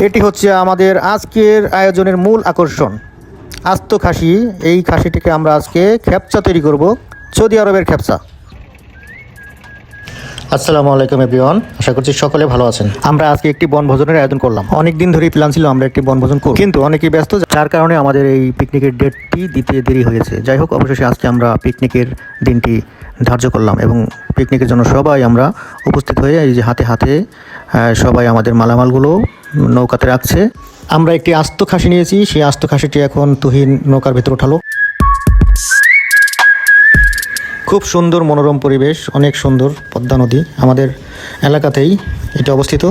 এটি হচ্ছে আমাদের আজকের আয়োজনের মূল আকর্ষণ, আস্ত খাসি। এই খাসিটিকে আমরা আজকে খেপচা তৈরি করব, সৌদি আরবের খেপচা। আসসালামু আলাইকুম এভরিওয়ান, আশা করছি সকলে ভালো আছেন। আমরা আজকে একটি বনভোজনের আয়োজন করলাম। অনেক দিন ধরেই প্ল্যান ছিল আমরা একটি বনভোজন করব, কিন্তু অনেকেই ব্যস্ত, যার কারণে আমাদের এই পিকনিকের ডেটটি দিতে দেরি হয়েছে। যাই হোক, অবশেষে আজকে আমরা পিকনিকের দিনটি ধার্য করলাম এবং পিকনিকের জন্য সবাই আমরা উপস্থিত হয়ে এই যে হাতে হাতে সবাই আমাদের মালামালগুলো নৌকাতে রাখছে। আমরা একটি আস্ত খাসি নিয়েছি, সেই আস্ত খাসিটি এখন তুহিন নৌকার ভেতর উঠালো। খুব সুন্দর মনোরম পরিবেশ, অনেক সুন্দর পদ্মা নদী আমাদের এলাকাতেই এটা অবস্থিত।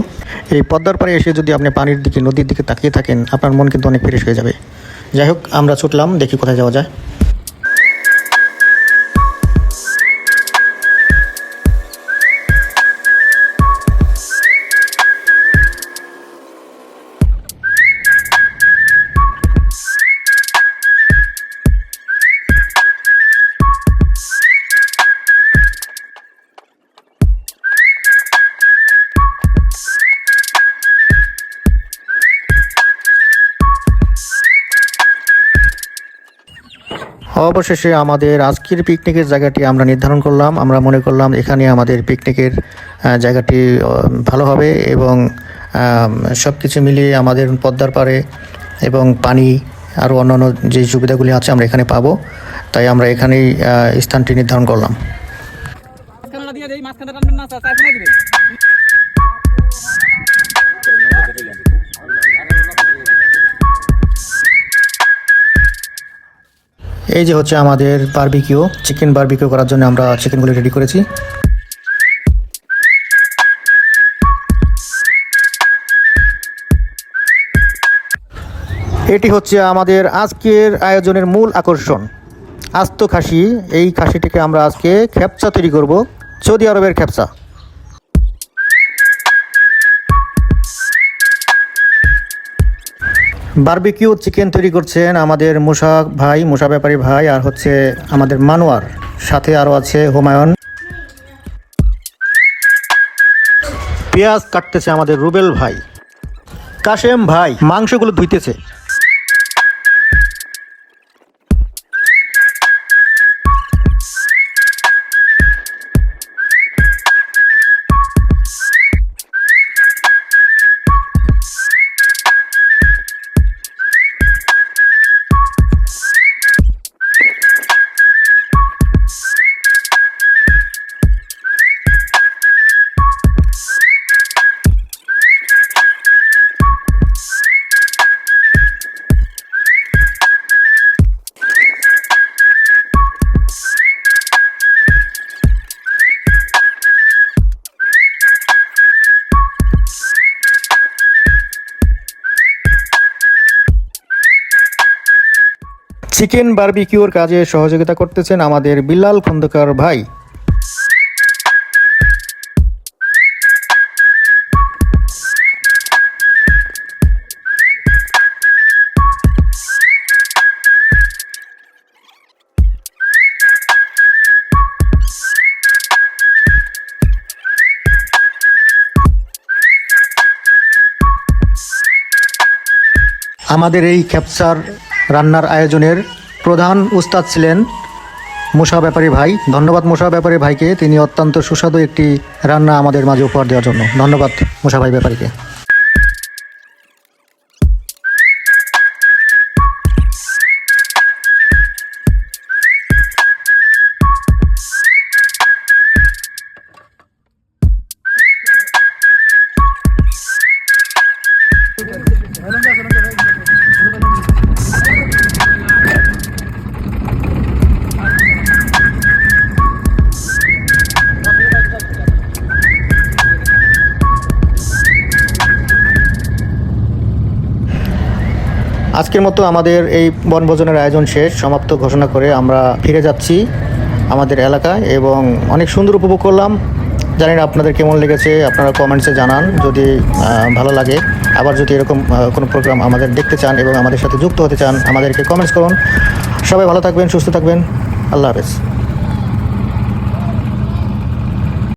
এই পদ্মার পাড়ে এসে যদি আপনি পানির দিকে, নদীর দিকে তাকিয়ে থাকেন, আপনার মন কিন্তু অনেক ফ্রেশ হয়ে যাবে। যাই হোক, আমরা ছুটলাম, দেখি কোথায় যাওয়া যায়। অবশেষে আমাদের আজকের পিকনিকের জায়গাটি আমরা নির্ধারণ করলাম। আমরা মনে করলাম এখানে আমাদের পিকনিকের জায়গাটি ভালো হবে এবং সব কিছু মিলিয়ে আমাদের পদ্মার পাড়ে এবং পানি আরও অন্যান্য যে সুবিধাগুলি আছে আমরা এখানে পাবো, তাই আমরা এখানেই স্থানটি নির্ধারণ করলাম। এই যে হচ্ছে আমাদের বারবিকিউ, চিকেন বারবিকিউ করার জন্য আমরা চিকেনগুলো রেডি করেছি। এটি হচ্ছে আমাদের আজকের আয়োজনের মূল আকর্ষণ, আস্ত খাসি। এই খাসিটিকে আমরা আজকে খেপচা তৈরি করব, সৌদি আরবের খেপচা। বারবিকিউ চিকেন তৈরি করছেন আমাদের মুসা ব্যাপারী ভাই, আর হচ্ছে আমাদের মানোয়ার, সাথে আরও আছে হুমায়ুন। পেঁয়াজ কাটতেছে আমাদের রুবেল ভাই। কাশেম ভাই মাংসগুলো ধুইতেছে। চিকেন বারবিকিউর কাজে সহযোগিতা করতেছেন আমাদের বিলাল খন্দকার ভাই। আমাদের এই খেপচার রান্নার আয়োজনের প্রধান উস্তাদ ছিলেন মুসা ব্যাপারী ভাই। ধন্যবাদ মুসা ব্যাপারী ভাইকে, তিনি অত্যন্ত সুস্বাদু একটি রান্না আমাদের মাঝে উপহার দেওয়ার জন্য। ধন্যবাদ মুসা ভাই ব্যাপারীকে। আজকের মতো আমাদের এই বনভোজনের আয়োজন শেষ, সমাপ্ত ঘোষণা করে আমরা ফিরে যাচ্ছি আমাদের এলাকায় এবং অনেক সুন্দর উপভোগ করলাম। জানি না আপনাদের কেমন লেগেছে, আপনারা কমেন্টসে জানান যদি ভালো লাগে। আবার যদি এরকম কোনো প্রোগ্রাম আমাদের দেখতে চান এবং আমাদের সাথে যুক্ত হতে চান, আমাদেরকে কমেন্টস করুন। সবাই ভালো থাকবেন, সুস্থ থাকবেন। আল্লাহ হাফেজ।